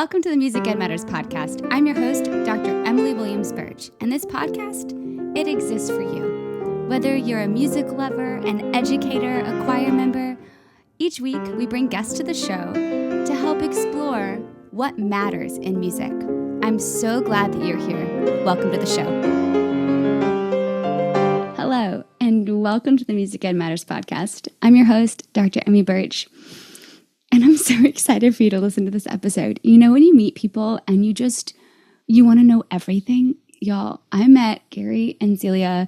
Welcome to the Music Ed Matters podcast. I'm your host, Dr. Emily Williams-Birch, and this podcast, it exists for you. Whether you're a music lover, an educator, a choir member, each week we bring guests to the show to help explore what matters in music. I'm so glad that you're here. Welcome to the show. Hello, and welcome to the Music Ed Matters podcast. I'm your host, Dr. Emmy Birch. And I'm so excited for you to listen to this episode. You know, when you meet people and you want to know everything, y'all, I met Gary and Celia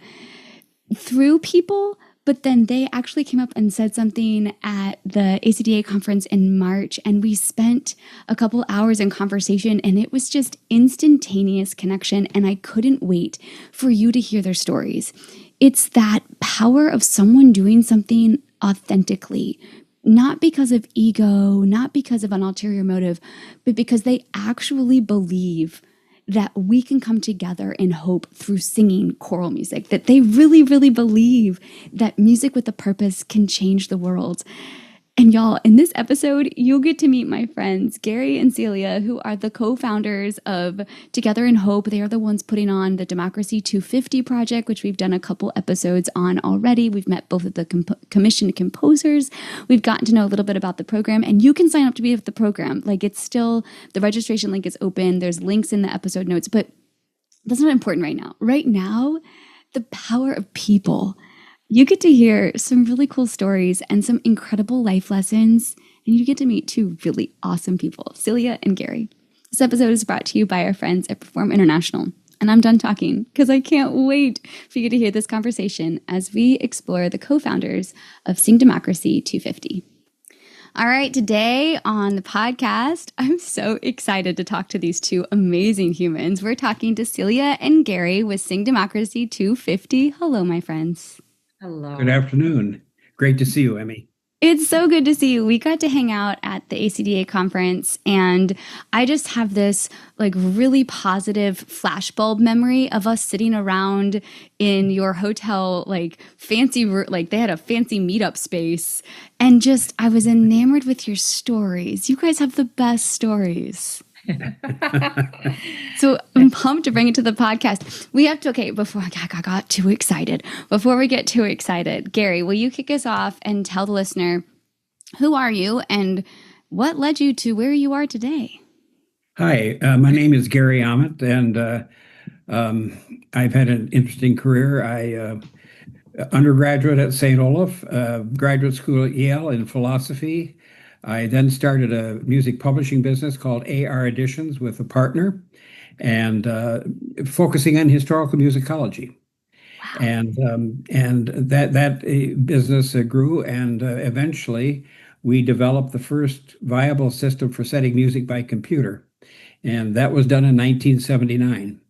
through people, but then they actually came up and said something at the ACDA conference in March, and we spent a couple hours in conversation, and it was just instantaneous connection, and I couldn't wait for you to hear their stories. It's that power of someone doing something authentically, not because of ego, not because of an ulterior motive, but because they actually believe that we can come together in hope through singing choral music, that they really, really believe that music with a purpose can change the world. And y'all, in this episode, you'll get to meet my friends, Gary and Celia, who are the co-founders of Together in Hope. They are the ones putting on the Democracy 250 project, which we've done a couple episodes on already. We've met both of the commissioned composers. We've gotten to know a little bit about the program, and you can sign up to be with the program. Like, it's still, the registration link is open. There's links in the episode notes, but that's not important right now. Right now, the power of people. You get to hear some really cool stories and some incredible life lessons, and you get to meet two really awesome people, Celia and Gary. This episode is brought to you by our friends at Perform International. And I'm done talking because I can't wait for you to hear this conversation as we explore the co-founders of Sing Democracy 250. All right, today on the podcast, I'm so excited to talk to these two amazing humans. We're talking to Celia and Gary with Sing Democracy 250. Hello, my friends. Hello. Good afternoon. Great to see you, Emmy. It's so good to see you. We got to hang out at the ACDA conference, and I just have this like really positive flashbulb memory of us sitting around in your hotel, like fancy, like they had a fancy meetup space, and just I was enamored with your stories. You guys have the best stories. So I'm pumped to bring it to the podcast. We have to, before I got too excited, before we get too excited, Gary, will you kick us off and tell the listener, who are you and what led you to where you are today? Hi, my name is Gary Aamodt, and I've had an interesting career. I undergraduate at St. Olaf, graduate school at Yale in philosophy. I then started a music publishing business called AR Editions with a partner, and focusing on historical musicology. Wow. And that business grew, and eventually we developed the first viable system for setting music by computer, and that was done in 1979.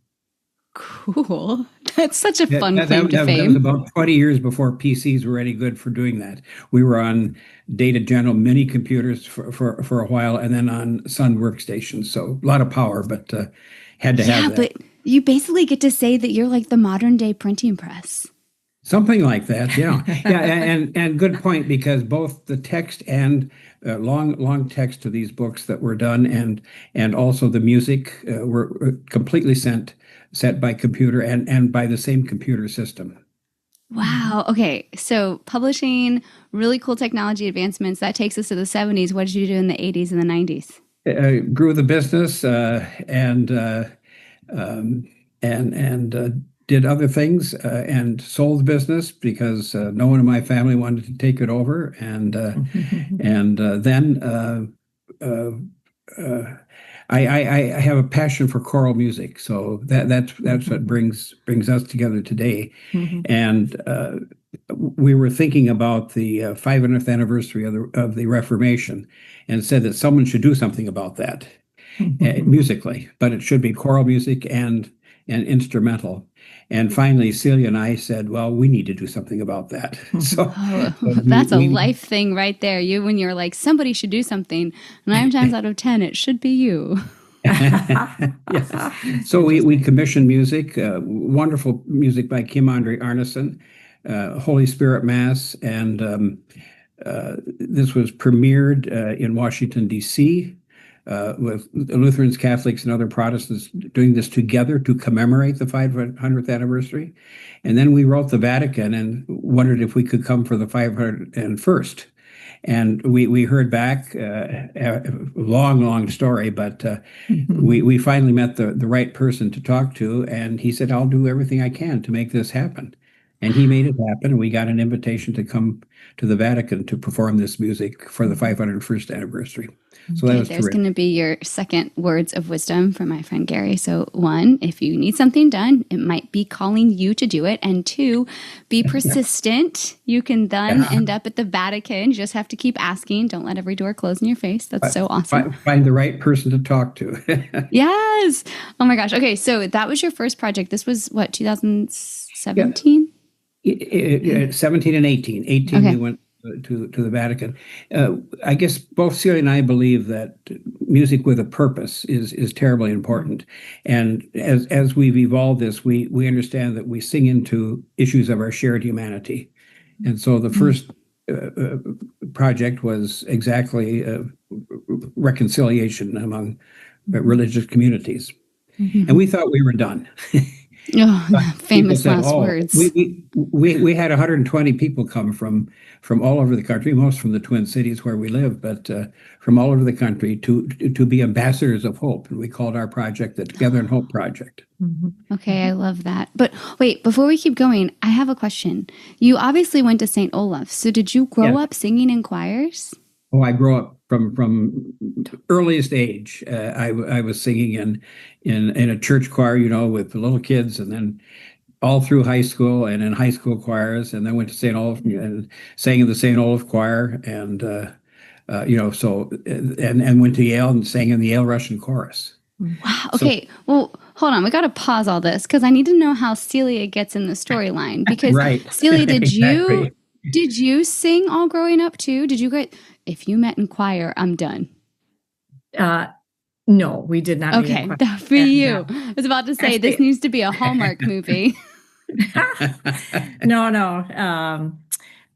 Cool. That's such a fun claim to fame. That was about 20 years before PCs were any good for doing that. We were on Data General mini computers for a while, and then on Sun workstations. So a lot of power, but had to have that. But you basically get to say that you're like the modern day printing press. Something like that, yeah. Yeah, and good point, because both the text and long text to these books that were done, and also the music were completely set by computer and by the same computer system. Wow. Okay. So publishing, really cool technology advancements. That takes us to the 70s. What did you do in the 80s and the 90s? Grew the business and did other things and sold the business because no one in my family wanted to take it over. And then I have a passion for choral music, so that's what brings us together today. Mm-hmm. And we were thinking about the 500th anniversary of the Reformation, and said that someone should do something about that musically, but it should be choral music and instrumental. And finally, Celia and I said, well, we need to do something about that. So that's a life thing right there. When you're like, somebody should do something, 9 times out of 10, it should be you. Yeah. So we commissioned music, wonderful music by Kim Andre Arneson, Holy Spirit Mass, and this was premiered in Washington, D.C. with Lutherans, Catholics, and other Protestants doing this together to commemorate the 500th anniversary. And then we wrote the Vatican and wondered if we could come for the 501st. And we heard back, a long story, but we finally met the right person to talk to, and he said, "I'll do everything I can to make this happen." And he made it happen. We got an invitation to come to the Vatican to perform this music for the 501st anniversary. So that Okay, was there's terrific. going to be your second words of wisdom from my friend Gary. So, one, if you need something done, it might be calling you to do it. And two, be persistent. You can then end up at the Vatican. You just have to keep asking. Don't let every door close in your face. That's so awesome. Find the right person to talk to. Yes. Oh my gosh. Okay, so that was your first project. This was what, 2017? 17 and 18. 18, Okay. we went to the Vatican. I guess both Celia and I believe that music with a purpose is terribly important. And as we've evolved this, we understand that we sing into issues of our shared humanity. And so the first project was exactly reconciliation among religious communities. And we thought we were done. Oh, famous Said, last words. we had 120 people come from all over the country, most from the Twin Cities where we live, but from all over the country to be ambassadors of hope. And we called our project the Together in Hope Project. Okay, I love that. But wait, before we keep going, I have a question. You obviously went to St. Olaf. So did you grow up singing in choirs? Oh, I grew up from earliest age. I was singing in a church choir, with the little kids, and then all through high school and in high school choirs, and then went to St. Olaf and sang in the St. Olaf choir, and and went to Yale and sang in the Yale Russian chorus. Wow. Okay. Well, hold on. We got to pause all this because I need to know how Celia gets in the storyline. Because Right. Celia, Exactly. did you sing all growing up too? Did you get? If you met in choir, I'm done. No, we did not. Okay, that for you. I was about to say this needs to be a Hallmark movie. No.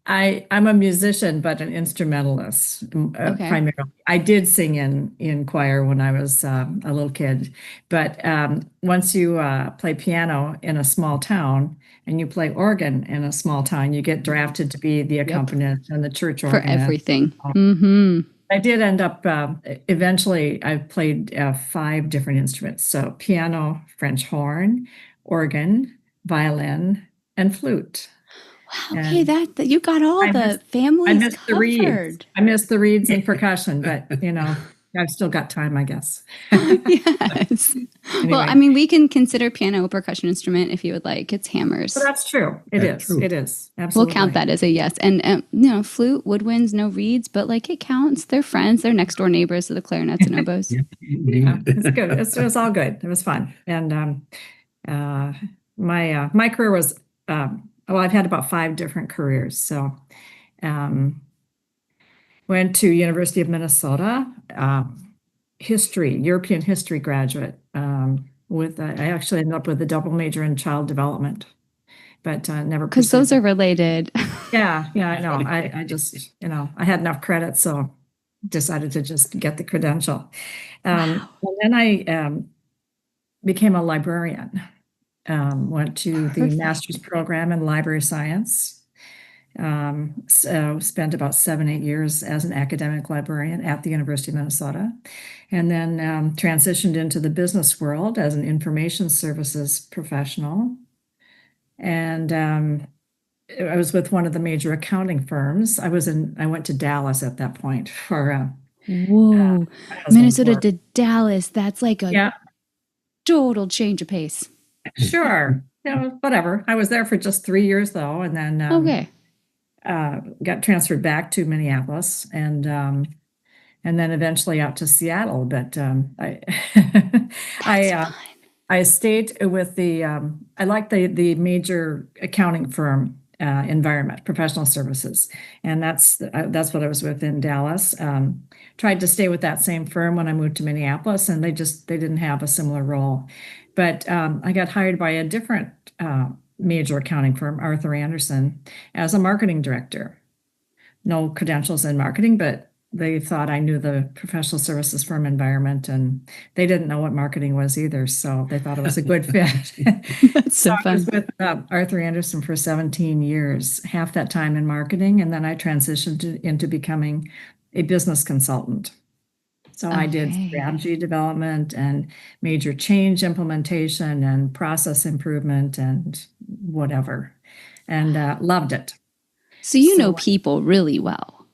I'm a musician, but an instrumentalist primarily. I did sing in choir when I was a little kid, but once you play piano in a small town and you play organ in a small town, you get drafted to be the accompanist and the church for organist. everything. Mm-hmm. I did end up, eventually, I played 5 different instruments. So piano, French horn, organ, violin, and flute. Wow, okay, that you got all the families I missed covered. the reeds. I missed the reeds and percussion, but I've still got time, I guess. Yes. Anyway. Well, I mean, we can consider piano a percussion instrument if you would like. It's hammers. Well, that's true. It is. True. It is. Absolutely. We'll count that as a yes. And flute, woodwinds, no reeds, but it counts. They're friends. They're next door neighbors to the clarinets and oboes. Yeah, it's good. It was all good. It was fun. And my career was I've had about 5 different careers. So went to University of Minnesota, European history graduate. I actually ended up with a double major in child development, but never. Because those are related. Yeah, I know. I just, I had enough credit, so decided to just get the credential. Wow. And then I became a librarian. Went to the master's program in library science. So spent about 7-8 years as an academic librarian at the University of Minnesota, and then transitioned into the business world as an information services professional. And I was with one of the major accounting firms. I went to Dallas at that point for whoa, Minnesota to Dallas. That's like a total change of pace. Sure. Whatever. I was there for just 3 years though, and then got transferred back to Minneapolis, and then eventually out to Seattle. But I stayed with I liked the major accounting firm environment, professional services, and that's what I was with in Dallas. Tried to stay with that same firm when I moved to Minneapolis, and they didn't have a similar role. But I got hired by a different major accounting firm, Arthur Andersen, as a marketing director. No credentials in marketing, but they thought I knew the professional services firm environment, and they didn't know what marketing was either. So they thought it was a good fit. That's so I was fun. with Arthur Andersen for 17 years, half that time in marketing, and then I transitioned into becoming a business consultant. So I did Okay. strategy development and major change implementation and process improvement and whatever, and loved it. So you know So people really well.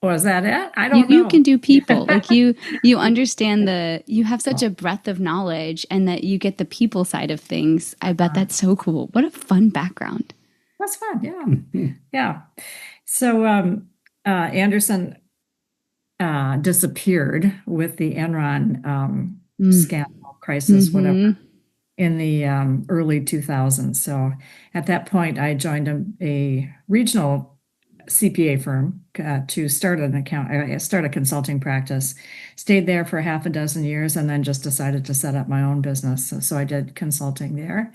was that it? I You don't you can know. do people. Like you understand you have such a breadth of knowledge and that you get the people side of things. I bet that's so cool. What a fun background. That's fun. Yeah. Yeah. So Anderson disappeared with the Enron scandal, crisis, whatever, in the early 2000s. So at that point, I joined a regional CPA firm to start start a consulting practice. Stayed there for half a dozen years, and then just decided to set up my own business. So I did consulting there.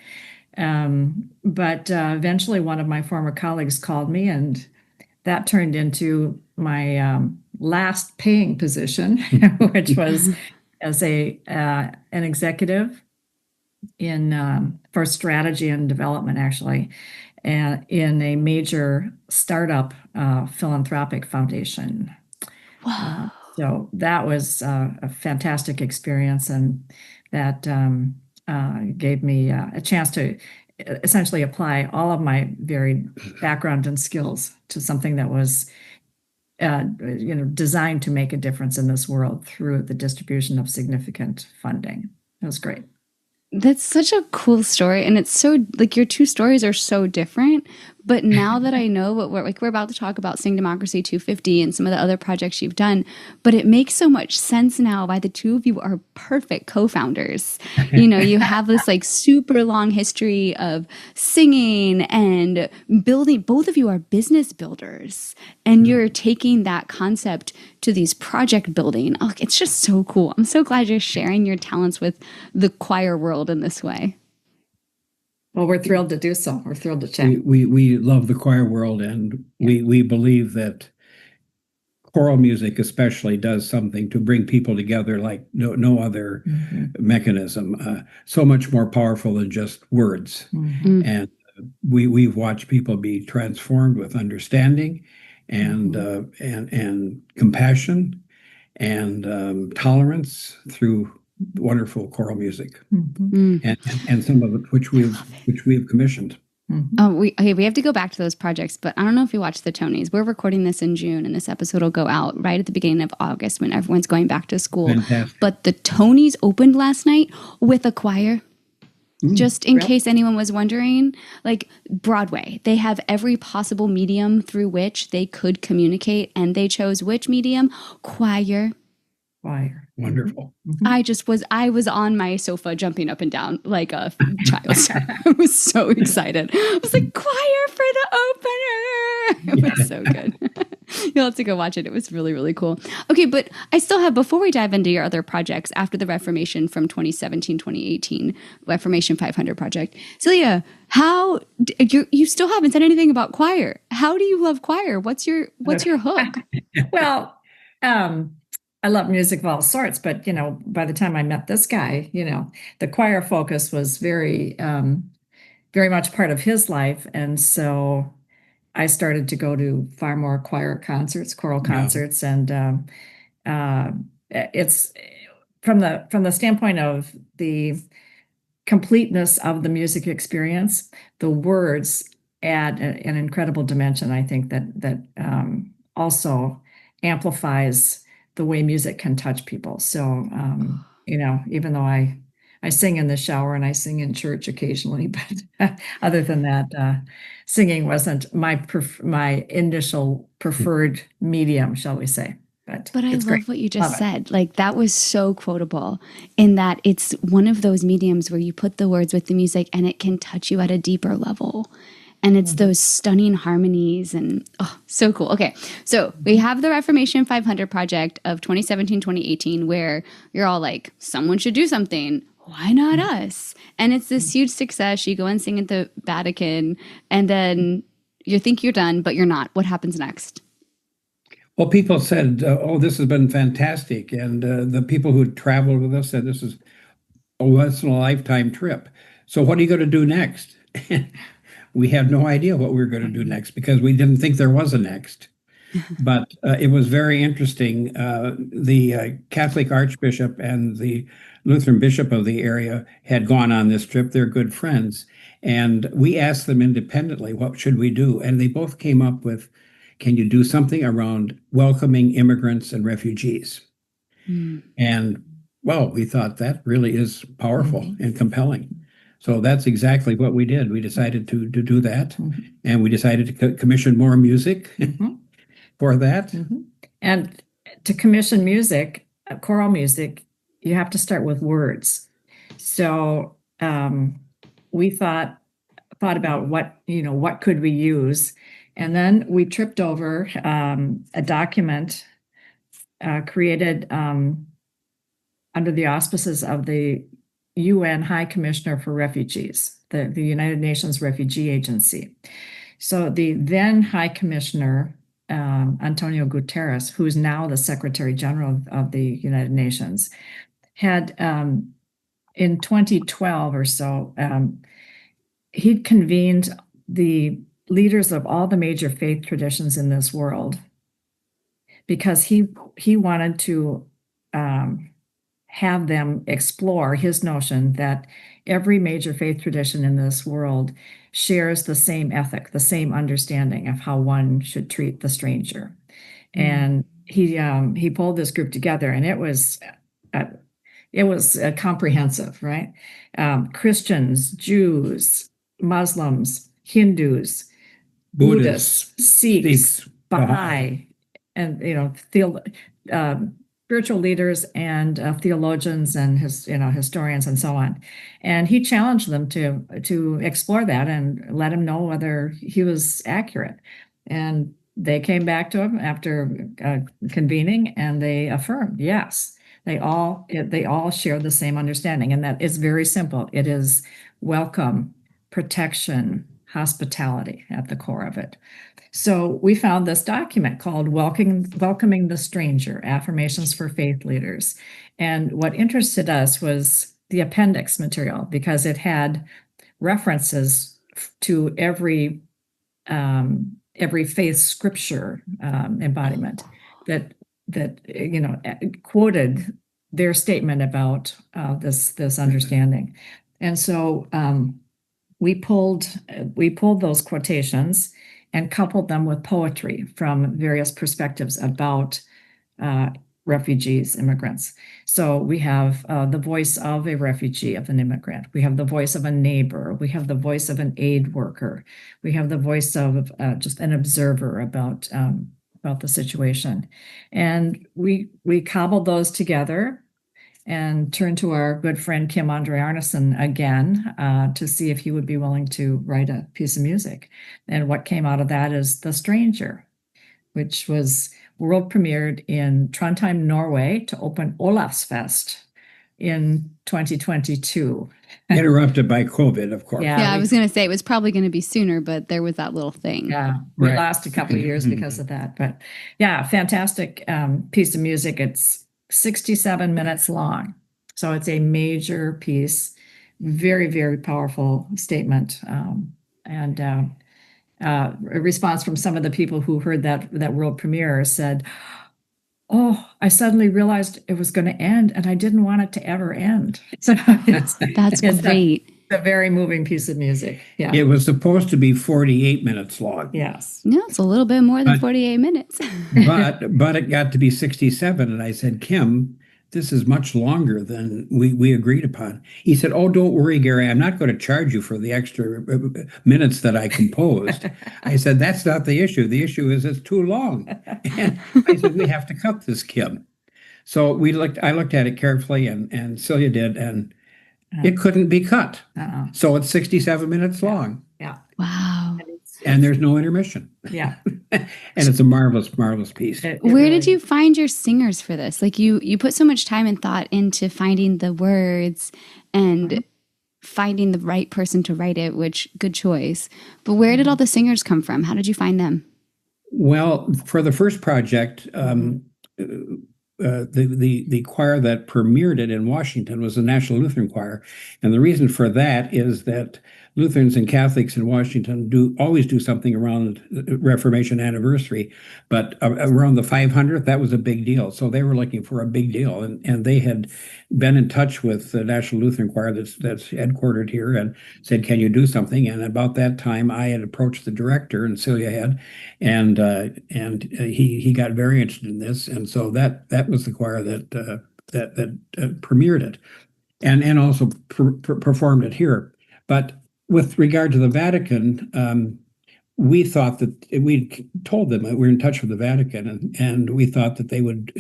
But eventually, one of my former colleagues called me, and that turned into my last paying position, which was as an executive for strategy and development, actually, and in a major startup philanthropic foundation. Wow. So that was a fantastic experience, and that gave me a chance to essentially apply all of my varied background and skills to something that was designed to make a difference in this world through the distribution of significant funding. It was great. That's such a cool story. And it's so like your two stories are so different. But now that I know what we're about to talk about Sing Democracy 250 and some of the other projects you've done, but it makes so much sense now why the two of you are perfect co-founders. You have this like super long history of singing and building. Both of you are business builders, and you're taking that concept to these project building. Oh, it's just so cool. I'm so glad you're sharing your talents with the choir world in this way. Well, we're thrilled to do so. We're thrilled to chat. We love the choir world, and we believe that choral music especially does something to bring people together like no other mechanism. So much more powerful than just words. And we've watched people be transformed with understanding and compassion and tolerance through wonderful choral music, and some of it which we have commissioned. We have to go back to those projects, but I don't know if you watched the Tonys. We're recording this in June, and this episode will go out right at the beginning of August when everyone's going back to school. Fantastic. But the Tonys opened last night with a choir. Just in case anyone was wondering, like Broadway, they have every possible medium through which they could communicate, and they chose which medium? Choir. Wonderful. I was on my sofa jumping up and down like a child. I was so excited. I was like, choir for the opener. It was so good. You'll have to go watch it. It was really, really cool. Okay, but I still have, before we dive into your other projects after the Reformation from 2017, 2018, Reformation 500 project, Celia, how you still haven't said anything about choir. How do you love choir? What's your hook? Well, I love music of all sorts, but by the time I met this guy, the choir focus was very, very much part of his life, and so I started to go to far more choral concerts, and it's from the standpoint of the completeness of the music experience. The words add an incredible dimension. I think that also amplifies the way music can touch people. So, even though I sing in the shower and I sing in church occasionally, but other than that, singing wasn't my initial preferred medium, shall we say. But I love great. what you just said. Like, that was so quotable in that it's one of those mediums where you put the words with the music and it can touch you at a deeper level. And it's those stunning harmonies and so cool. Okay, so we have the Reformation 500 project of 2017, 2018, where you're all like, someone should do something. Why not us? And it's this huge success. You go and sing at the Vatican, and then you think you're done, but you're not. What happens next? Well, people said, "Oh, this has been fantastic," and the people who traveled with us said this is a once in a lifetime trip. So, what are you going to do next? We had no idea what we were going to do next because we didn't think there was a next. But it was very interesting. The Catholic Archbishop and the Lutheran Bishop of the area had gone on this trip. They're good friends. And we asked them independently, what should we do? And they both came up with, can you do something around welcoming immigrants and refugees? Mm. And well, we thought that really is powerful and compelling. So that's exactly what we did. We decided to do that, and we decided to commission more music for that. And to commission music, choral music, you have to start with words. So we thought about what could we use, and then we tripped over a document created under the auspices of the UN High Commissioner for Refugees, the United Nations Refugee Agency. So the then High Commissioner, Antonio Guterres, who's now the Secretary General of the United Nations, had in 2012 or so, he'd convened the leaders of all the major faith traditions in this world because he wanted to have them explore his notion that every major faith tradition in this world shares the same ethic, the same understanding of how one should treat the stranger. And he pulled this group together, and it was comprehensive, right? Christians, Jews, Muslims, Hindus, Buddhists, Sikhs, Baha'i, and spiritual leaders and theologians and historians and so on. And he challenged them to explore that and let him know whether he was accurate. And they came back to him after convening, and they affirmed, yes, they all share the same understanding, and that is very simple. It is welcome, protection, hospitality at the core of it. So we found this document called Welcoming the Stranger, Affirmations for Faith Leaders. And what interested us was the appendix material, because it had references to every faith scripture embodiment that quoted their statement about this understanding. And so we pulled those quotations and coupled them with poetry from various perspectives about refugees, immigrants. So we have the voice of a refugee, of an immigrant. We have the voice of a neighbor. We have the voice of an aid worker. We have the voice of just an observer about the situation. And we cobbled those together and turned to our good friend Kim Andre Arneson again to see if he would be willing to write a piece of music. And what came out of that is The Stranger, which was world premiered in Trondheim, Norway, to open Olavsfest in 2022. Interrupted by COVID, of course. Yeah, I was going to say it was probably going to be sooner, but there was that little thing. Yeah, we lost a couple of years because of that. But yeah, fantastic piece of music. It's 67 minutes long. So it's a major piece, very, very powerful statement. And a response from some of the people who heard that world premiere said, "Oh, I suddenly realized it was going to end, and I didn't want it to ever end." So That's great. It's a very moving piece of music. Yeah. It was supposed to be 48 minutes long. Yes. No, it's a little bit more than 48 minutes. but it got to be 67, and I said, Kim, this is much longer than we agreed upon. He said, "Oh, don't worry, Gary. I'm not going to charge you for the extra minutes that I composed." I said, "That's not the issue. The issue is it's too long." And I said, "We have to cut this, Kim." So I looked at it carefully, and Celia did, and it couldn't be cut. So it's 67 minutes long. Yeah. Wow. And there's no intermission. Yeah. And it's a marvelous, marvelous piece. Where did you find your singers for this? Like you put so much time and thought into finding the words and finding the right person to write it, which good choice. But where did all the singers come from? How did you find them? Well, for the first project, the choir that premiered it in Washington was the National Lutheran Choir, and the reason for that is that Lutherans and Catholics in Washington always do something around the Reformation anniversary, but around the 500th, that was a big deal. So they were looking for a big deal, and they had been in touch with the National Lutheran Choir that's headquartered here and said, "Can you do something?" And about that time, I had approached the director, and Celia had, and he got very interested in this, and so that was the choir that premiered it, and also performed it here. But with regard to the Vatican, we thought that we told them that we were in touch with the Vatican, and we thought that they would,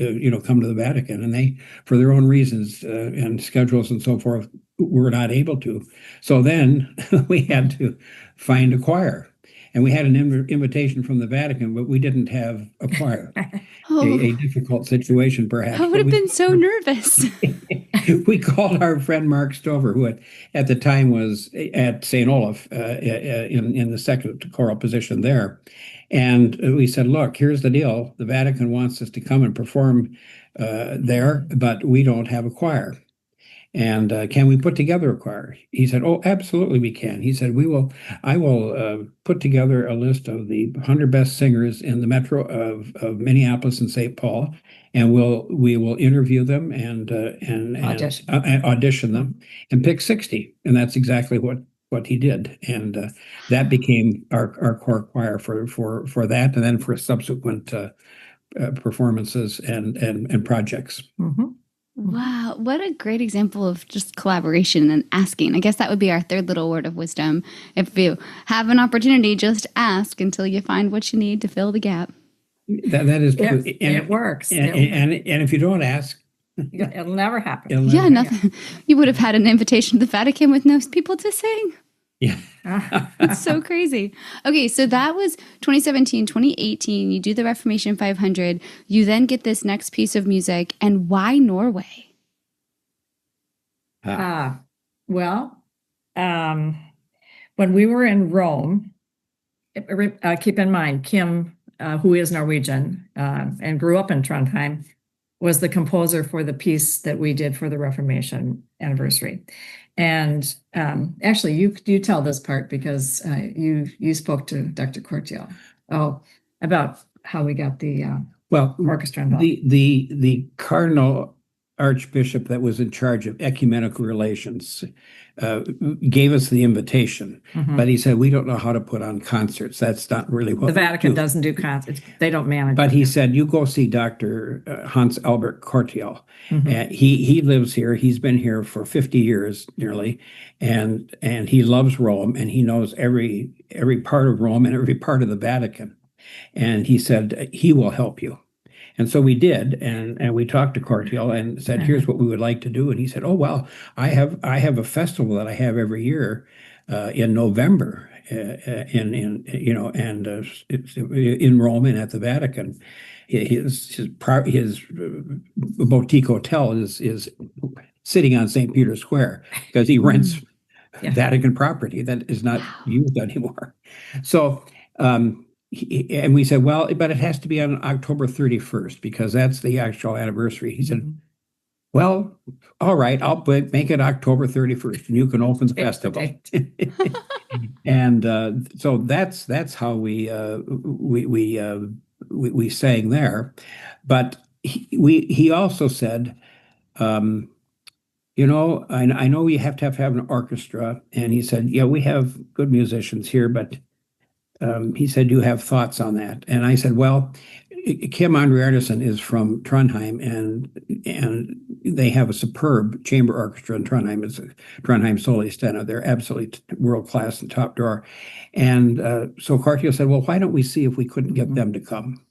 come to the Vatican, and they, for their own reasons and schedules and so forth, were not able to. So then we had to find a choir, and we had an invitation from the Vatican, but we didn't have a choir. A difficult situation, perhaps. I would have been so nervous. We called our friend Mark Stover, who at the time was at St. Olaf in the second choral position there. And we said, "Look, here's the deal. The Vatican wants us to come and perform there, but we don't have a choir. And can we put together a choir?" He said, "Oh, absolutely we can." He said, I will put together a list of the 100 best singers in the metro of Minneapolis and St. Paul, and we will interview them and audition them and pick 60." And that's exactly what he did. And that became our core choir for that, and then for subsequent performances and projects. Mm-hmm. Wow, what a great example of just collaboration and asking. I guess that would be our third little word of wisdom. If you have an opportunity, just ask until you find what you need to fill the gap. That is true. It works. And if you don't ask, it'll never happen. Nothing. You would have had an invitation to the Vatican with no people to sing. Yeah. It's so crazy. Okay, so that was 2017, 2018. You do the Reformation 500. You then get this next piece of music. And why Norway? Well, when we were in Rome, keep in mind, Kim, who is Norwegian and grew up in Trondheim, was the composer for the piece that we did for the Reformation anniversary. And actually, you tell this part because you spoke to Dr. Cortiel about how we got the orchestra involved. The Cardinal Archbishop that was in charge of ecumenical relations gave us the invitation, but he said, "We don't know how to put on concerts. That's not really what the Vatican doesn't do concerts. They don't manage." But he said, "You go see Dr. Hans Albert Cortiel. He lives here. He's been here for 50 years nearly, and he loves Rome, and he knows every part of Rome and every part of the Vatican. And he said he will help you." And so we did, and we talked to Cortiel and said, "Here's what we would like to do." And he said, "Oh, well, I have a festival that I have every year in November, it's in Rome and at the Vatican. His boutique hotel is sitting on St. Peter's Square because he rents Vatican property that is not used anymore." So. And we said, "Well, but it has to be on October 31st because that's the actual anniversary." He said, "Well, all right, I'll make it October 31st, and you can open the festival." And so that's how we sang there. But he also said, "I know we have to have an orchestra," and he said, "Yeah, we have good musicians here, but." He said, "Do you have thoughts on that?" And I said, "Well, Kim Andrearnesen is from Trondheim, and they have a superb chamber orchestra in Trondheim. It's Trondheim Solistena. They're absolutely world class and top drawer." And so Cortiel said, "Well, why don't we see if we couldn't get them to come?"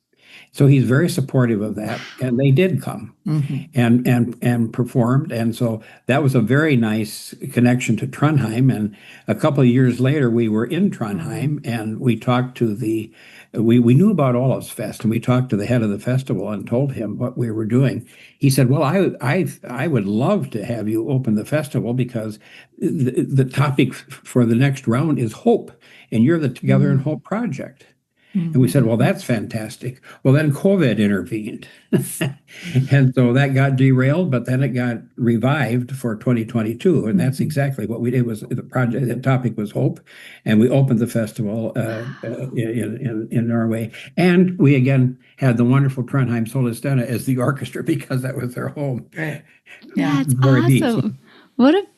So he's very supportive of that, and they did come and performed, and so that was a very nice connection to Trondheim. And a couple of years later, we were in Trondheim, and we talked to we knew about Olav's Fest, and we talked to the head of the festival and told him what we were doing. He said, "Well, I would love to have you open the festival because the topic for the next round is hope, and you're the Together in Hope project." And we said, well, that's fantastic. Well, then COVID intervened. And so that got derailed, but then it got revived for 2022. And that's exactly what we did. Was the project, the topic was hope. And we opened the festival in Norway. And we again had the wonderful Trondheim Solistene as the orchestra because that was their home. Right. Yeah, that's Very neat. awesome.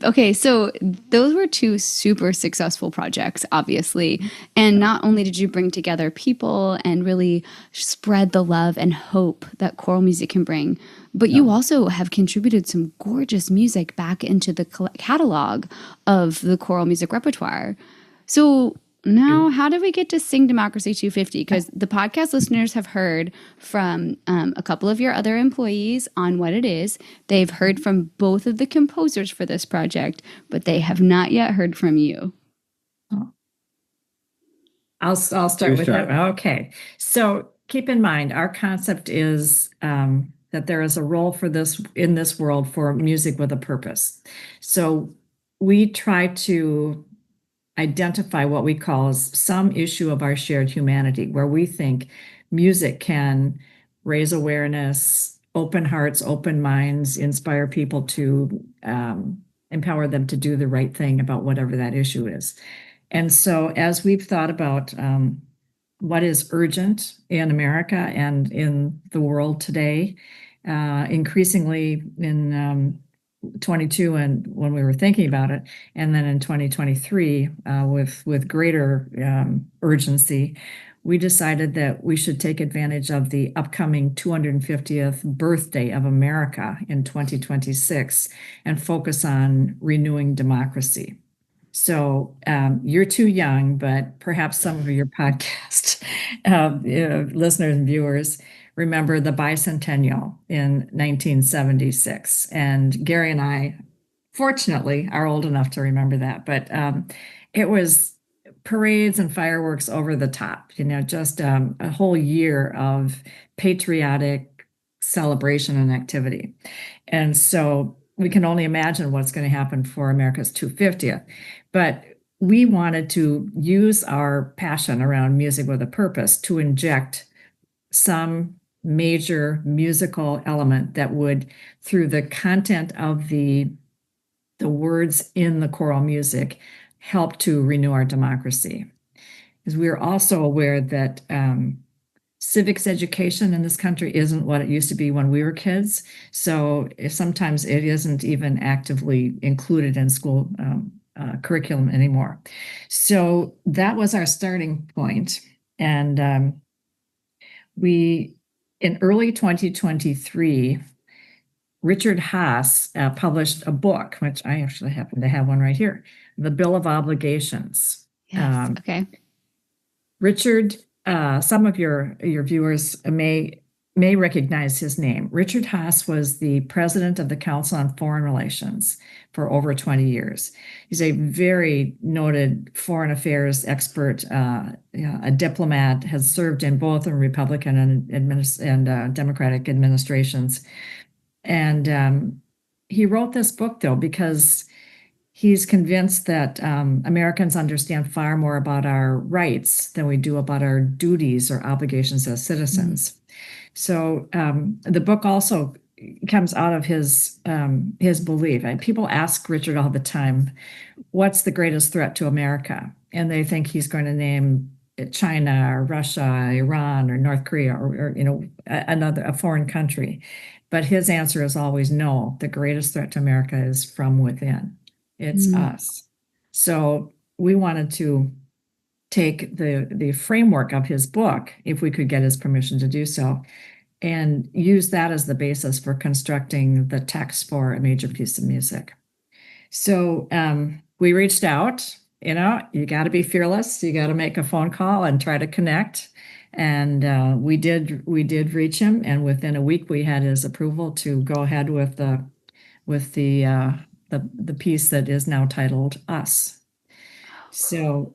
Okay, so those were two super successful projects, obviously. And not only did you bring together people and really spread the love and hope that choral music can bring, but you also have contributed some gorgeous music back into the catalog of the choral music repertoire. So now, how did we get to sing Democracy 250? Because the podcast listeners have heard from a couple of your other employees on what it is. They've heard from both of the composers for this project, but they have not yet heard from you. I'll start with that. Okay. So keep in mind, our concept is that there is a role for this in this world for music with a purpose. So we try to identify what we call as some issue of our shared humanity, where we think music can raise awareness, open hearts, open minds, inspire people to empower them to do the right thing about whatever that issue is. And so as we've thought about what is urgent in America and in the world today, increasingly in 22 and when we were thinking about it, and then in 2023 with greater urgency, we decided that we should take advantage of the upcoming 250th birthday of America in 2026 and focus on renewing democracy. So you're too young, but perhaps some of your podcast listeners and viewers remember the bicentennial in 1976. And Gary and I, fortunately, are old enough to remember that. But it was parades and fireworks over the top, just a whole year of patriotic celebration and activity. And so we can only imagine what's going to happen for America's 250th. But we wanted to use our passion around music with a purpose to inject some major musical element that would, through the content of the words in the choral music, help to renew our democracy. Because we are also aware that civics education in this country isn't what it used to be when we were kids. So sometimes it isn't even actively included in school curriculum anymore. So that was our starting point. And in early 2023, Richard Haas published a book, which I actually happen to have one right here, The Bill of Obligations. Yes, okay. Richard, some of your viewers may recognize his name. Richard Haas was the president of the Council on Foreign Relations for over 20 years. He's a very noted foreign affairs expert, a diplomat, has served in both the Republican and Democratic administrations. And he wrote this book, though, because he's convinced that Americans understand far more about our rights than we do about our duties or obligations as citizens. So the book also comes out of his belief. And people ask Richard all the time, what's the greatest threat to America? And they think he's going to name China or Russia, Iran or North Korea or a foreign country. But his answer is always no. The greatest threat to America is from within. It's us. So we wanted to take the framework of his book, if we could get his permission to do so, and use that as the basis for constructing the text for a major piece of music. So we reached out. You got to be fearless. You got to make a phone call and try to connect. And we did reach him, and within a week we had his approval to go ahead with the piece that is now titled Us. So,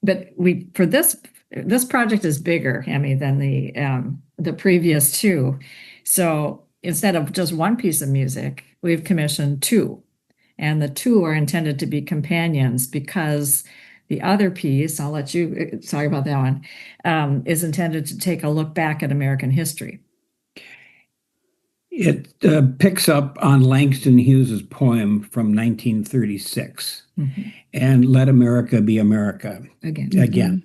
but for this project is bigger, Amy, than the previous two. So instead of just one piece of music, we've commissioned two, and the two are intended to be companions because The other piece, I'll let you talk about that one, is intended to take a look back at American history. It picks up on Langston Hughes's poem from 1936, and Let America Be America again.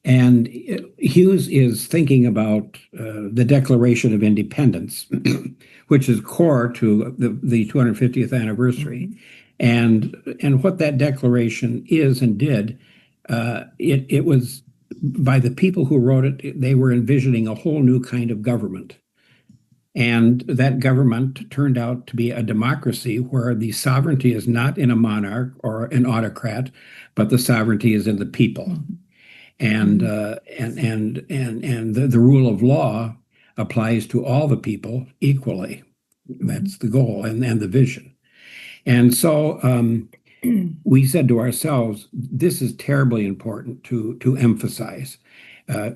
And Hughes is thinking about the Declaration of Independence, which is core to the 250th anniversary, and what that declaration is and did. It was by the people who wrote it. They were envisioning a whole new kind of government. And that government turned out to be a democracy where the sovereignty is not in a monarch or an autocrat, but the sovereignty is in the people. And the rule of law applies to all the people equally. That's the goal and the vision. And so we said to ourselves, this is terribly important to emphasize.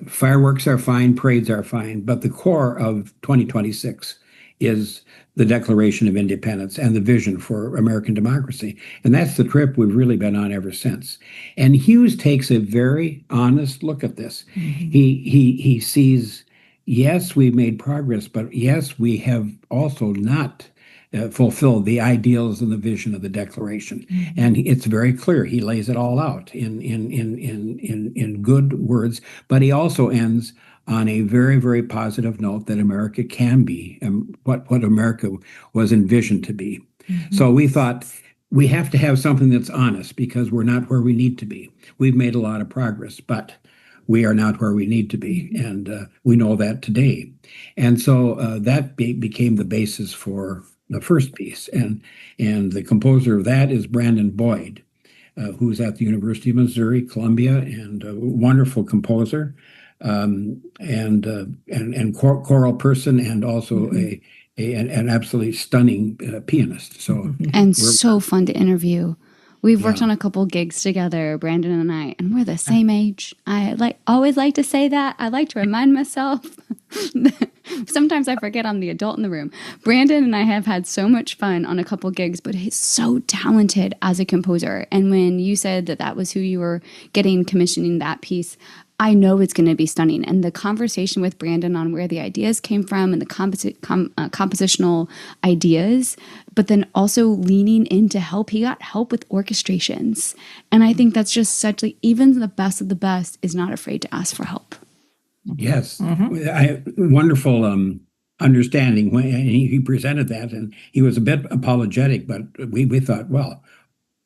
Fireworks are fine, parades are fine, but the core of 2026 is the Declaration of Independence and the vision for American democracy. And that's the trip we've really been on ever since. And Hughes takes a very honest look at this. He sees, yes, we've made progress, but yes, we have also not fulfilled the ideals and the vision of the Declaration. And it's very clear. He lays it all out in good words, but he also ends on a very, very positive note that America can be what America was envisioned to be. So we thought we have to have something that's honest because we're not where we need to be. We've made a lot of progress, but we are not where we need to be, and we know that today. And so that became the basis for the first piece, and the composer of that is Brandon Boyd, who's at the University of Missouri, Columbia, and a wonderful composer, and choral person, and also an absolutely stunning pianist. So so fun to interview. We've worked on a couple gigs together, Brandon and I, and we're the same age. I always like to say that. I like to remind myself. Sometimes I forget I'm the adult in the room. Brandon and I have had so much fun on a couple gigs, but he's so talented as a composer. And when you said that was who you were getting commissioning that piece, I know it's going to be stunning. And the conversation with Brandon on where the ideas came from and the compositional ideas, but then also leaning into help. He got help with orchestrations. And I think that's just such, like, even the best of the best is not afraid to ask for help. Yes. Wonderful understanding when he presented that. And he was a bit apologetic, but we thought, well,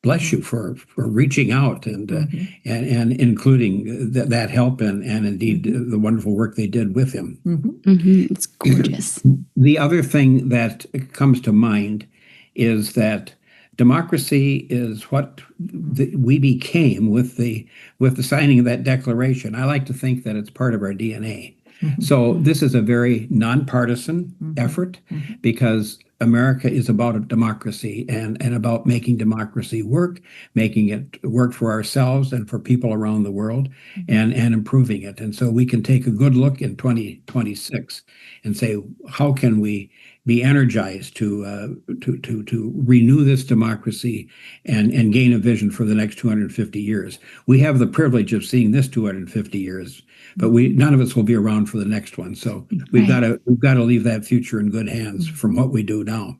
bless you for reaching out and including that help and indeed the wonderful work they did with him. It's gorgeous. The other thing that comes to mind is that democracy is what we became with the signing of that declaration. I like to think that it's part of our DNA. So this is a very nonpartisan effort because America is about a democracy and about making democracy work, making it work for ourselves and for people around the world, and improving it. And so we can take a good look in 2026 and say, how can we be energized to renew this democracy and gain a vision for the next 250 years? We have the privilege of seeing this 250 years, but none of us will be around for the next one. So we've got to leave that future in good hands from what we do now.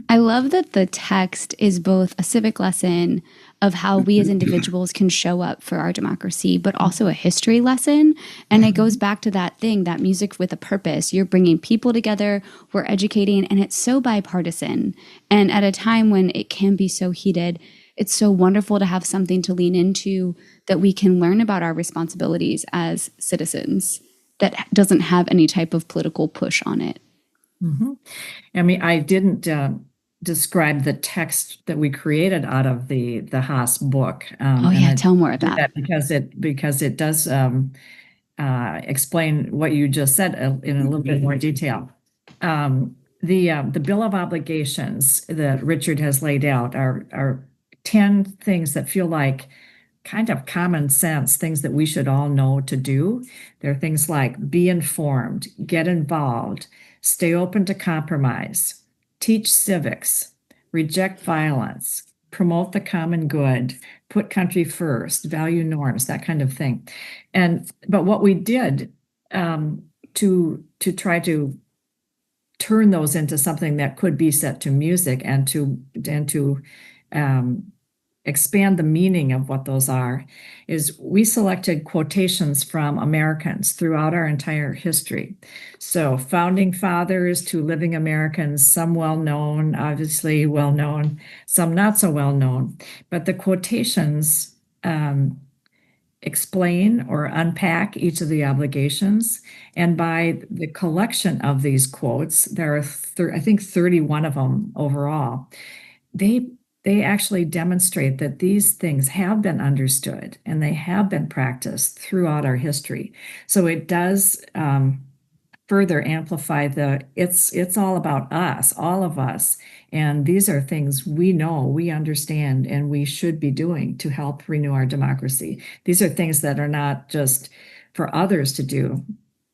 I love that the text is both a civic lesson of how we as individuals can show up for our democracy, but also a history lesson. And it goes back to that thing, that music with a purpose. You're bringing people together, we're educating, and it's so bipartisan. And at a time when it can be so heated, it's so wonderful to have something to lean into that we can learn about our responsibilities as citizens that doesn't have any type of political push on it. I mean, I didn't describe the text that we created out of the Haas book. Tell more about that. Because it does explain what you just said in a little bit more detail. The Bill of Obligations that Richard has laid out are 10 things that feel like kind of common sense, things that we should all know to do. There are things like be informed, get involved, stay open to compromise, teach civics, reject violence, promote the common good, put country first, value norms, that kind of thing. But what we did to try to turn those into something that could be set to music and to expand the meaning of what those are is we selected quotations from Americans throughout our entire history. So founding fathers to living Americans, some well-known, obviously well-known, some not so well-known, but the quotations explain or unpack each of the obligations. And by the collection of these quotes, there are, I think, 31 of them overall. They actually demonstrate that these things have been understood and they have been practiced throughout our history. So it does further amplify it's all about us, all of us. And these are things we know, we understand, and we should be doing to help renew our democracy. These are things that are not just for others to do,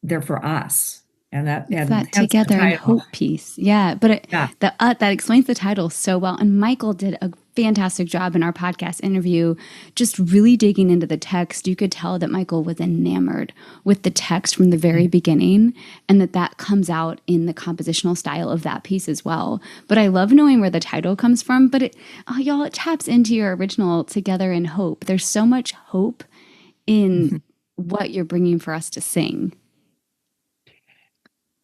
they're for us. And that together and hope piece. Yeah. But that explains the title so well. And Michael did a fantastic job in our podcast interview, just really digging into the text. You could tell that Michael was enamored with the text from the very beginning, and that comes out in the compositional style of that piece as well. But I love knowing where the title comes from. But it taps into your original Together in Hope. There's so much hope in what you're bringing for us to sing.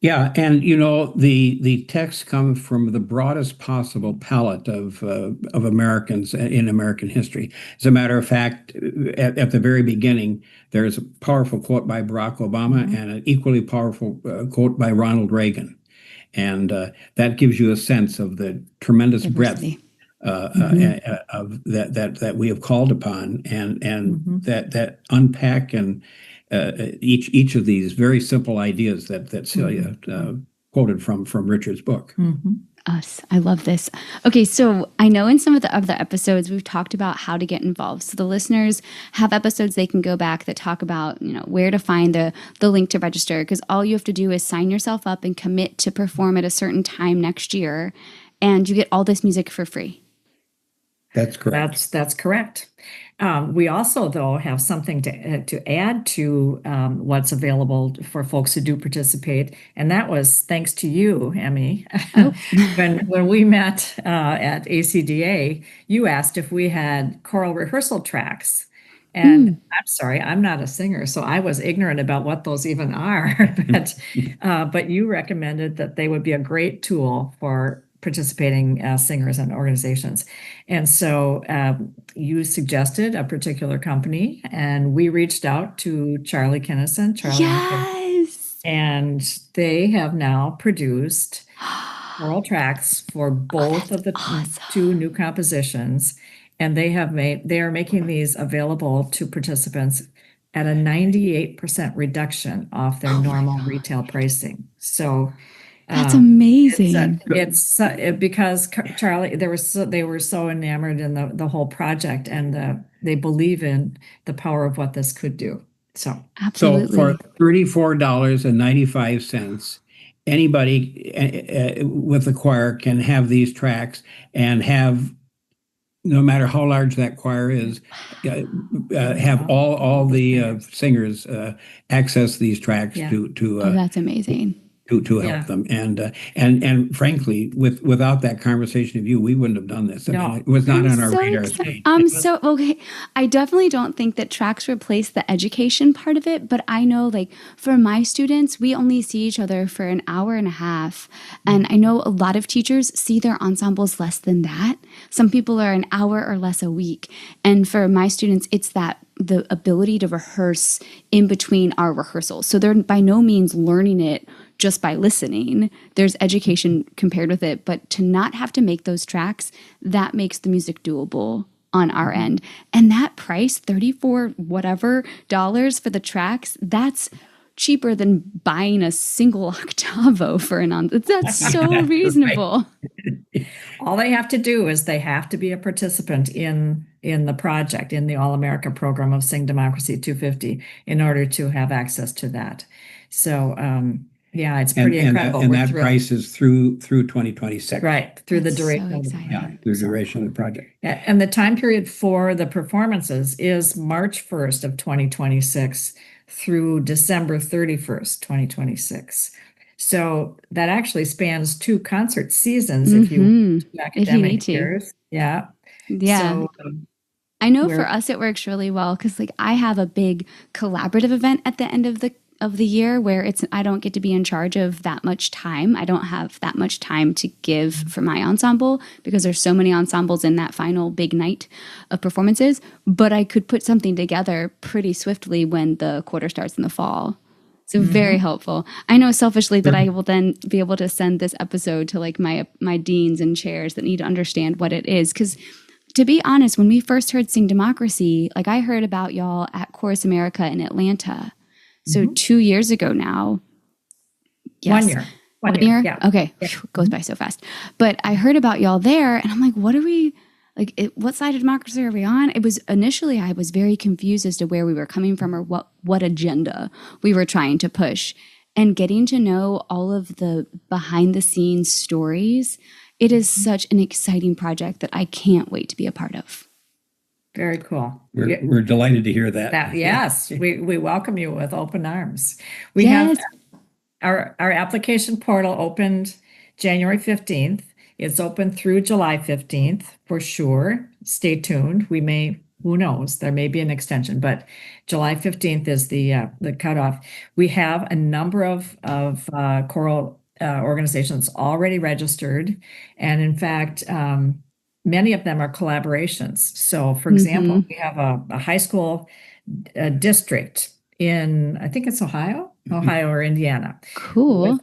Yeah, and the text comes from the broadest possible palette of Americans in American history. As a matter of fact, at the very beginning, there's a powerful quote by Barack Obama and an equally powerful quote by Ronald Reagan, and that gives you a sense of the tremendous diversity. Breadth of that we have called upon, and that unpack and each of these very simple ideas that Celia quoted from Richard's book. Us. I love this. Okay, so I know in some of the other episodes we've talked about how to get involved. So the listeners have episodes they can go back that talk about, where to find the link to register, because all you have to do is sign yourself up and commit to perform at a certain time next year, and you get all this music for free. That's correct. That's correct. We also, though, have something to add to what's available for folks who do participate, and that was thanks to you, Emmy. Oh. when we met at ACDA, you asked if we had choral rehearsal tracks. And I'm sorry, I'm not a singer, so I was ignorant about what those even are. But you recommended that they would be a great tool for participating singers and organizations. And so you suggested a particular company, and we reached out to Charlie Kinnison. Yes! And they have now produced choral tracks for both of the two new compositions. And they are making these available to participants at a 98% reduction off their normal retail pricing. So that's amazing. It's because Charlie, they were so enamored in the whole project, and they believe in the power of what this could do. So absolutely. So for $34.95, anybody with a choir can have these tracks and have, no matter how large that choir is, have all the singers access these tracks to that's amazing. To help them, and frankly, without that conversation of you, we wouldn't have done this. No. It was not on our radar screen. Okay. I definitely don't think that tracks replace the education part of it, but I know, for my students, we only see each other for an hour and a half, and I know a lot of teachers see their ensembles less than that. Some people are an hour or less a week, and for my students, it's the ability to rehearse in between our rehearsals. So they're by no means learning it just by listening. There's education compared with it, but to not have to make those tracks, that makes the music doable on our end. And that price, $34 whatever dollars for the tracks, that's cheaper than buying a single octavo for an ensemble. That's so reasonable. All they have to do is they have to be a participant in the project, in the All-America program of Sing Democracy 250, in order to have access to that. So Yeah, it's pretty incredible. And We're that thrilled. price is through 2026. Right, through That's the so duration of the exciting. project. Through the duration of the project. Yeah, and the time period for the performances is March 1st of 2026 through December 31st, 2026. So that actually spans 2 concert seasons if you If you need to. years. Yeah. Yeah. So I know for us it works really well because like I have a big collaborative event at the end of the year where I don't get to be in charge of that much time. I don't have that much time to give for my ensemble because there's so many ensembles in that final big night of performances, but I could put something together pretty swiftly when the quarter starts in the fall. So very helpful. I know selfishly that I will then be able to send this episode to like my deans and chairs that need to understand what it is. Because to be honest, when we first heard Sing Democracy, like I heard about y'all at Chorus America in Atlanta. So 2 years ago now. Yes. 1 year. 1 year? Yeah. Okay. Whew, goes by so fast. But I heard about y'all there and I'm like, what are we, like, what side of democracy are we on? It was initially, I was very confused as to where we were coming from or what agenda we were trying to push. And getting to know all of the behind the scenes stories, it is such an exciting project that I can't wait to be a part of. Very cool. We're delighted to hear that. Yes, we welcome you with open arms. We have our application portal opened January 15th. It's open through July 15th for sure. Stay tuned. Who knows, there may be an extension, but July 15th is the cutoff. We have a number of choral organizations already registered. And in fact, many of them are collaborations. So for example, we have a high school district in, I think it's Ohio or Indiana. Cool. With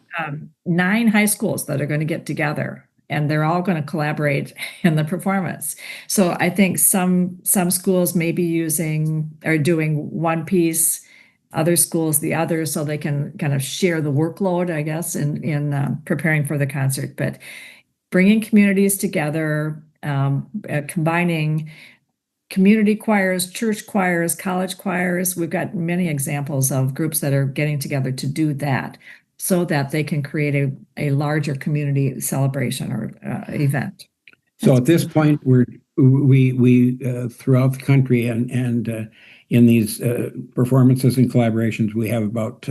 9 high schools that are going to get together and they're all going to collaborate in the performance. So I think some schools may be doing one piece, other schools the other, so they can kind of share the workload, I guess, in preparing for the concert. But bringing communities together, combining community choirs, church choirs, college choirs. We've got many examples of groups that are getting together to do that so that they can create a larger community celebration or event. So at this point, we throughout the country and in these performances and collaborations, we have about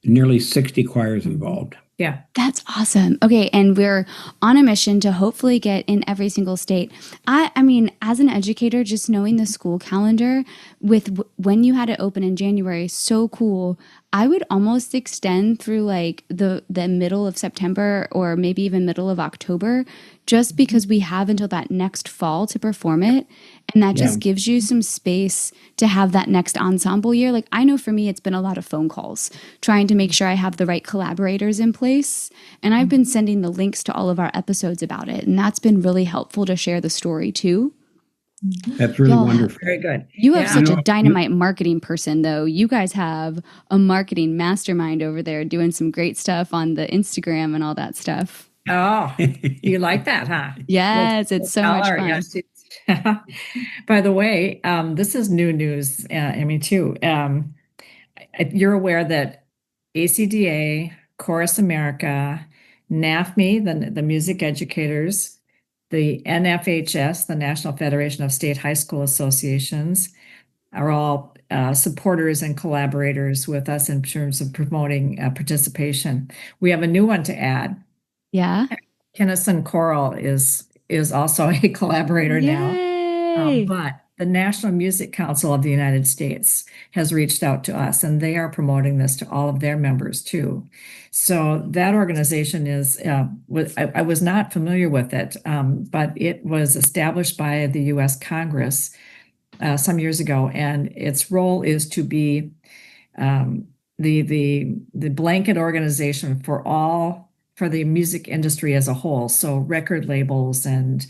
nearly 60 choirs involved. Yeah. That's awesome. Okay. And we're on a mission to hopefully get in every single state. I mean, as an educator, just knowing the school calendar with when you had it open in January, so cool. I would almost extend through like the middle of September or maybe even middle of October, just because we have until that next fall to perform it. And that just gives you some space to have that next ensemble year. Like I know for me, it's been a lot of phone calls trying to make sure I have the right collaborators in place. And I've been sending the links to all of our episodes about it. And that's been really helpful to share the story too. That's really wonderful. Very good. You have such a dynamite marketing person, though. You guys have a marketing mastermind over there doing some great stuff on the Instagram and all that stuff. Oh, you like that, huh? Yes, it's so much fun. Yes. By the way, this is new news, Emmy, too. You're aware that ACDA, Chorus America, NAFME, the music educators, the NFHS, the National Federation of State High School Associations, are all supporters and collaborators with us in terms of promoting participation. We have a new one to add. Yeah. Kinnison Choral is also a collaborator now. But the National Music Council of the United States has reached out to us, and they are promoting this to all of their members too. So that organization is, I was not familiar with it, but it was established by the U.S. Congress some years ago, and its role is to be the blanket organization for the music industry as a whole. So record labels and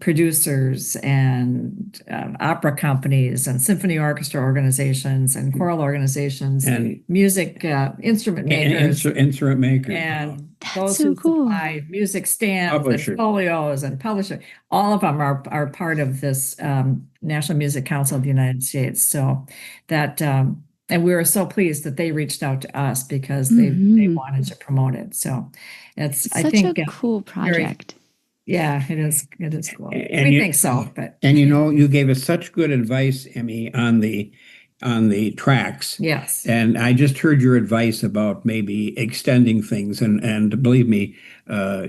producers and opera companies and symphony orchestra organizations and choral organizations and music instrument makers. Instrument makers. And That's those so who cool. supply music stands Publishers. and folios and publishers. All of them are part of this National Music Council of the United States. So that And we were so pleased that they reached out to us because they wanted to promote it. So it's I such think a cool project. Yeah, it is. It is cool. And We think so, but and you gave us such good advice, Emmy, on the tracks. yes. And I just heard your advice about maybe extending things, and believe me,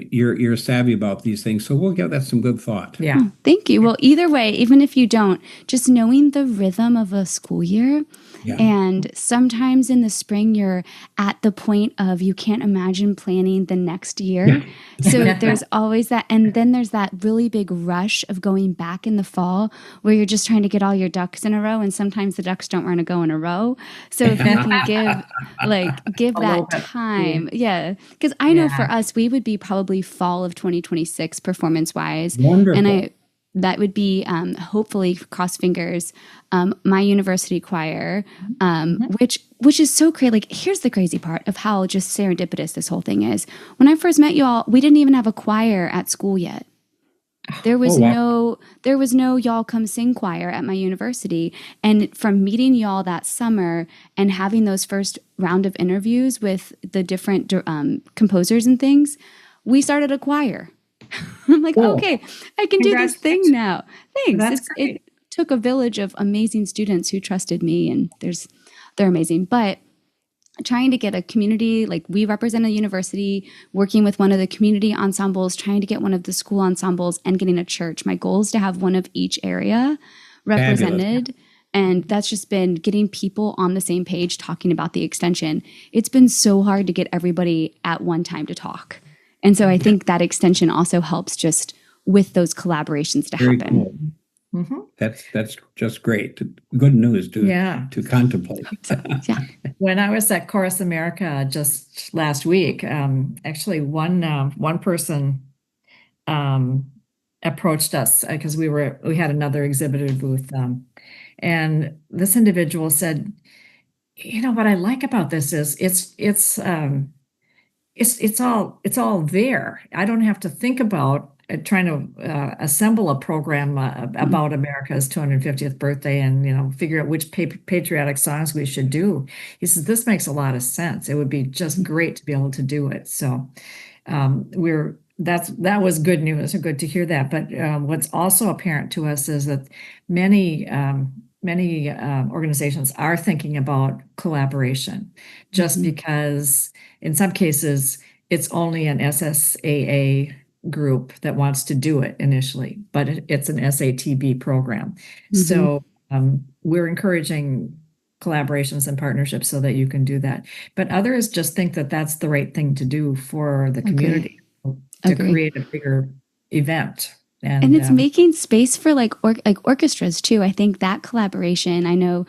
you're savvy about these things. So we'll give that some good thought. Yeah. Oh, thank you. Well, either way, even if you don't, just knowing the rhythm of a school year. Yeah. And sometimes in the spring, you're at the point of you can't imagine planning the next year. Yeah. So there's always that. And then there's that really big rush of going back in the fall where you're just trying to get all your ducks in a row. And sometimes the ducks don't want to go in a row. So if you can give that time. Yeah. Because I know for us, we would be probably fall of 2026 performance wise. Wonderful. And that would be hopefully, cross fingers, my university choir, which is so great. Like, here's the crazy part of how just serendipitous this whole thing is. When I first met you all, we didn't even have a choir at school yet. There was no y'all come sing choir at my university. And from meeting y'all that summer and having those first round of interviews with the different composers and things, we started a choir. I'm like, okay, I can do this thing now. Thanks. It took a village of amazing students who trusted me, and they're amazing. But trying to get a community, like we represent a university, working with one of the community ensembles, trying to get one of the school ensembles, and getting a church. My goal is to have one of each area represented. Fabulous. And that's just been getting people on the same page talking about the extension. It's been so hard to get everybody at one time to talk. And so I think that extension also helps just with those collaborations to happen. Cool. Mm-hmm. That's just great. Good news to contemplate. Yeah. When I was at Chorus America just last week, actually one person approached us because we had another exhibitor booth, and this individual said, what I like about this is it's all there. I don't have to think about trying to assemble a program about America's 250th birthday and figure out which patriotic songs we should do. He says this makes a lot of sense. It would be just great to be able to do it. So that was good news. Good to hear that. But what's also apparent to us is that many organizations are thinking about collaboration, just because in some cases it's only an SSAA group that wants to do it initially, but it's an SATB program. So we're encouraging collaborations and partnerships so that you can do that. But others just think that that's the right thing to do for the community to create a bigger event. And it's making space for like orchestras too. I think that collaboration, I know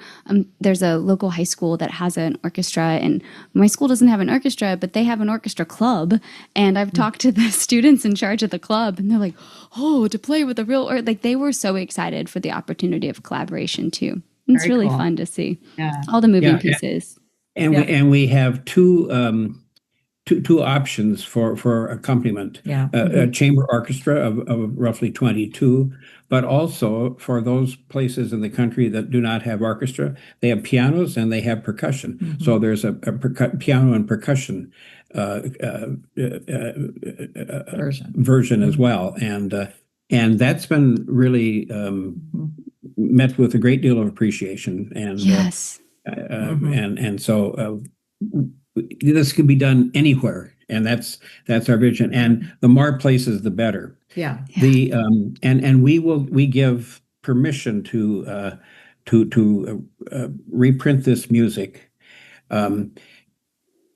there's a local high school that has an orchestra, and my school doesn't have an orchestra, but they have an orchestra club. And I've talked to the students in charge of the club, and they're like, oh, to play with a real, like they were so excited for the opportunity of collaboration too. It's very really cool. Fun to see all the moving pieces. And we have two options for accompaniment. A chamber orchestra of roughly 22, but also for those places in the country that do not have orchestra, they have pianos and they have percussion. So there's a piano and percussion version as well, and that's been really met with a great deal of appreciation. And and so. This can be done anywhere, and that's our vision. And the more places, the better. And we give permission to reprint this music, and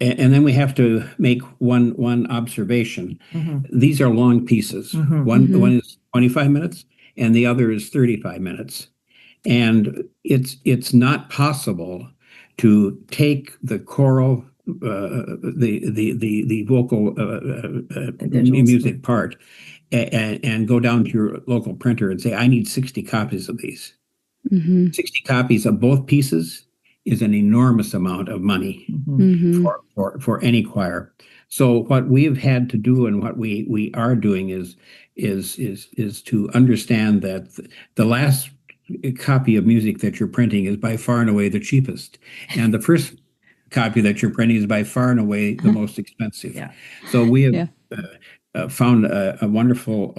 then we have to make one observation. These are long pieces. One is 25 minutes, and the other is 35 minutes, and it's not possible to take the choral. The vocal music part and go down to your local printer and say, I need 60 copies of these. 60 copies of both pieces is an enormous amount of money for any choir. So what we've had to do and what we are doing is to understand that the last copy of music that you're printing is by far and away the cheapest, and the first copy that you're printing is by far and away the most expensive. Yeah. So we have Yeah. found a wonderful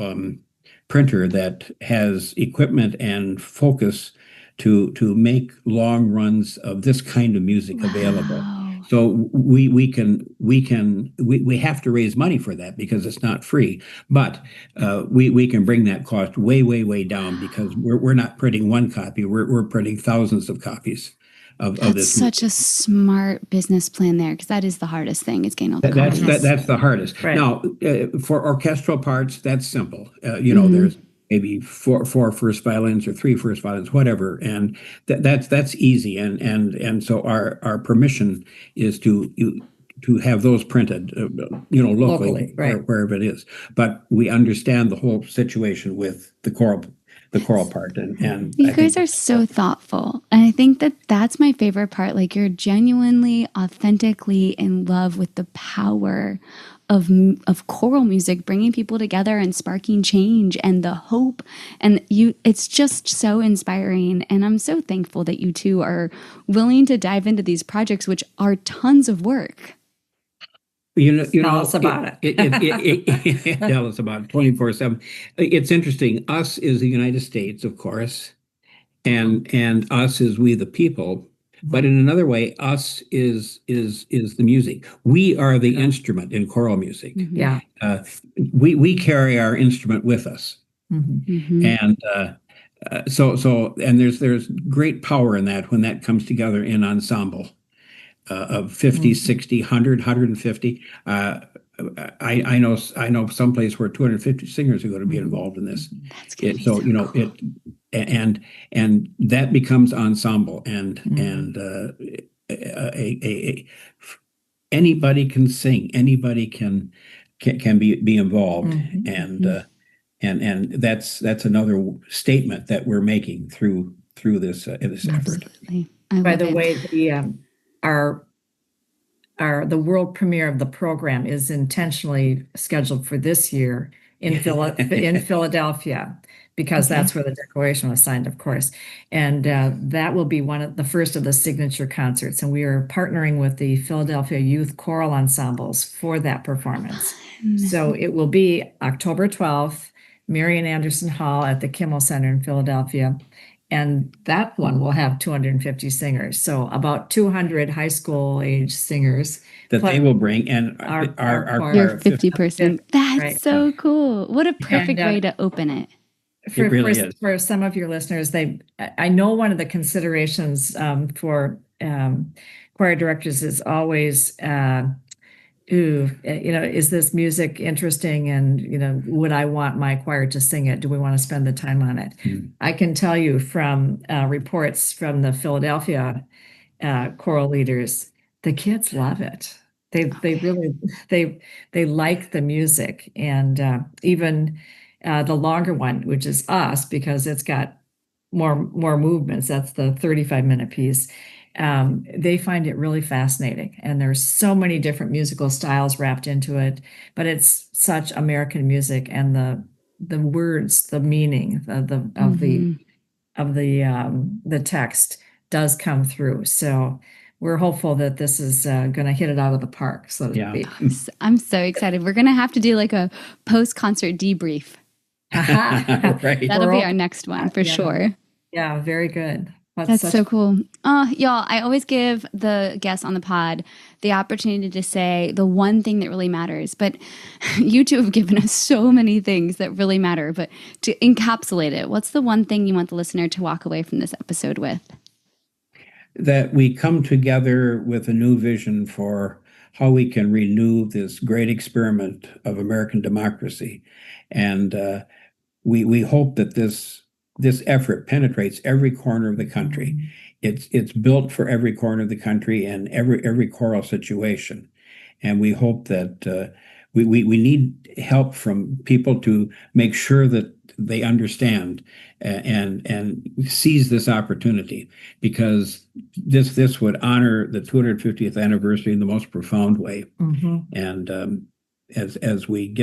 printer that has equipment and focus to make long runs of this kind of music available. Wow. So we have to raise money for that because it's not free, but we can bring that cost way down because we're not printing one copy, we're printing thousands of copies of That's this such music. a smart business plan there, because that is the hardest thing, is getting all the That's copies. that's the hardest. Right. Now, for orchestral parts, that's simple. Mhm. There's maybe four first violins or three first violins, whatever, and that's easy. And so our permission is to have those printed, locally, right. wherever it is. But we understand the whole situation with the choral part, and You I think guys are so thoughtful. And I think that that's my favorite part. Like, you're genuinely, authentically in love with the power of choral music, bringing people together and sparking change and the hope. And it's just so inspiring. And I'm so thankful that you two are willing to dive into these projects, which are tons of work. Tell us about it. Tell us about it 24/7. It's interesting. Us is the United States, of course, and us is we the people. But in another way, us is the music. We are the instrument in choral music. Mhm. Yeah. We carry our instrument with us, Mhm. and and there's great power in that when that comes together in ensemble. Of 50, 60, 100, 150. I know some place where 250 singers are going to be involved in this. That's gonna be So so cool. and that becomes ensemble, and anybody can sing, anybody can be involved, and that's another statement that we're making through this effort. Absolutely. I By love the it. way, the world premiere of the program is intentionally scheduled for this year in Philadelphia, because Okay. that's where the declaration was signed, of course. And that will be the first of the signature concerts. And we are partnering with the Philadelphia Youth Choral Ensembles for that performance. So it will be October 12th, Marian Anderson Hall at the Kimmel Center in Philadelphia. And that one will have 250 singers. So about 200 high school age singers that they will bring, and our Your 50%. That's right. so cool. What a perfect And, way to open it. It really is. For some of your listeners, I know one of the considerations for choir directors is always, is this music interesting? And, would I want my choir to sing it? Do we want to spend the time on it? I can tell you from reports from the Philadelphia choral leaders, the kids love it. They really they like the music, and even the longer one, which is us, because it's got more movements. That's the 35-minute piece. They find it really fascinating, and there's so many different musical styles wrapped into it. But it's such American music, and the words, the meaning of the text does come through. So we're hopeful that this is going to hit it out of the park, so to speak. I'm so excited. We're going to have to do like a post-concert debrief. Right. That'll be our next one for sure. Yeah, very good. That's so cool. Y'all, I always give the guests on the pod the opportunity to say the one thing that really matters. But you two have given us so many things that really matter. But to encapsulate it, what's the one thing you want the listener to walk away from this episode with? That we come together with a new vision for how we can renew this great experiment of American democracy. And we hope that this effort penetrates every corner of the country. It's built for every corner of the country and every choral situation. And we hope that we need help from people to make sure that they understand and seize this opportunity, because this would honor the 250th anniversary in the most profound way. And as we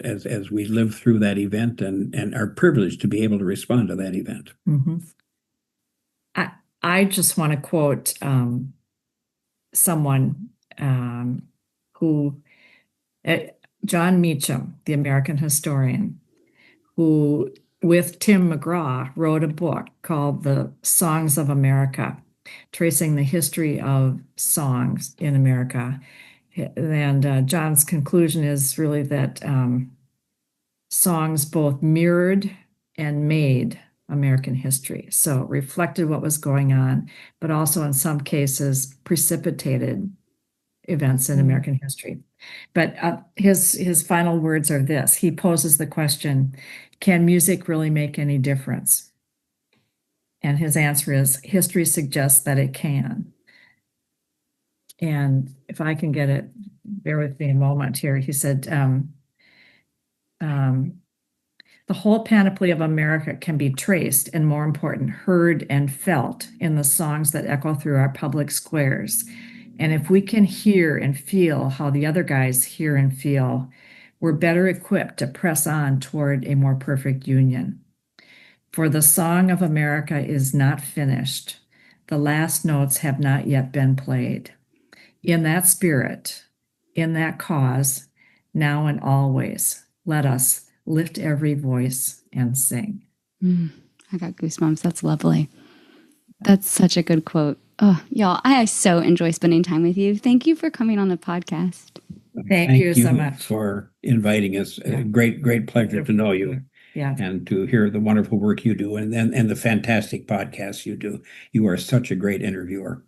as we live through that event and are privileged to be able to respond to that event. I just want to quote someone who, John Meacham, the American historian, who, with Tim McGraw, wrote a book called The Songs of America, tracing the history of songs in America. And John's conclusion is really that songs both mirrored and made American history. So reflected what was going on, but also in some cases precipitated events in American history. But his final words are this. He poses the question, can music really make any difference? And his answer is, history suggests that it can. And if I can get it, bear with me a moment here. He said, the whole panoply of America can be traced, and more important, heard and felt in the songs that echo through our public squares. And if we can hear and feel how the other guys hear and feel, we're better equipped to press on toward a more perfect union. For the song of America is not finished. The last notes have not yet been played. In that spirit, in that cause, now and always, let us lift every voice and sing. I got goosebumps. That's lovely. That's such a good quote. Oh, y'all, I so enjoy spending time with you. Thank you for coming on the podcast. Thank you so much for inviting us. Yeah. Great pleasure to know you. Yeah. And to hear the wonderful work you do and the fantastic podcasts you do. You are such a great interviewer.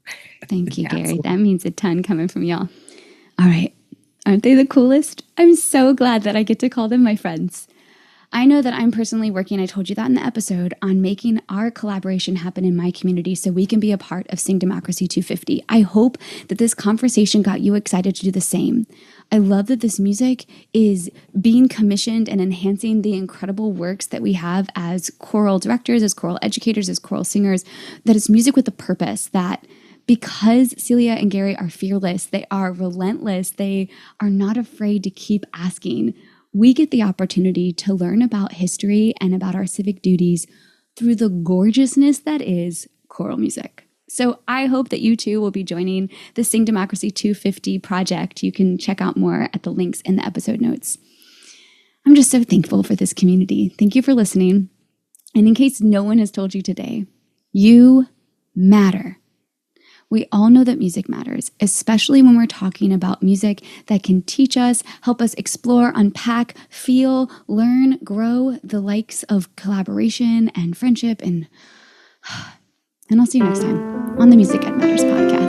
Thank you, Gary. Absolutely. That means a ton coming from y'all. All right. Aren't they the coolest? I'm so glad that I get to call them my friends. I know that I'm personally working, I told you that in the episode, on making our collaboration happen in my community so we can be a part of Sing Democracy 250. I hope that this conversation got you excited to do the same. I love that this music is being commissioned and enhancing the incredible works that we have as choral directors, as choral educators, as choral singers, that it's music with a purpose, that because Celia and Gary are fearless, they are relentless, they are not afraid to keep asking, we get the opportunity to learn about history and about our civic duties through the gorgeousness that is choral music. So I hope that you too will be joining the Sing Democracy 250 project. You can check out more at the links in the episode notes. I'm just so thankful for this community. Thank you for listening. And in case no one has told you today, you matter. We all know that music matters, especially when we're talking about music that can teach us, help us explore, unpack, feel, learn, grow, the likes of collaboration and friendship. And I'll see you next time on the Music Ed Matters podcast.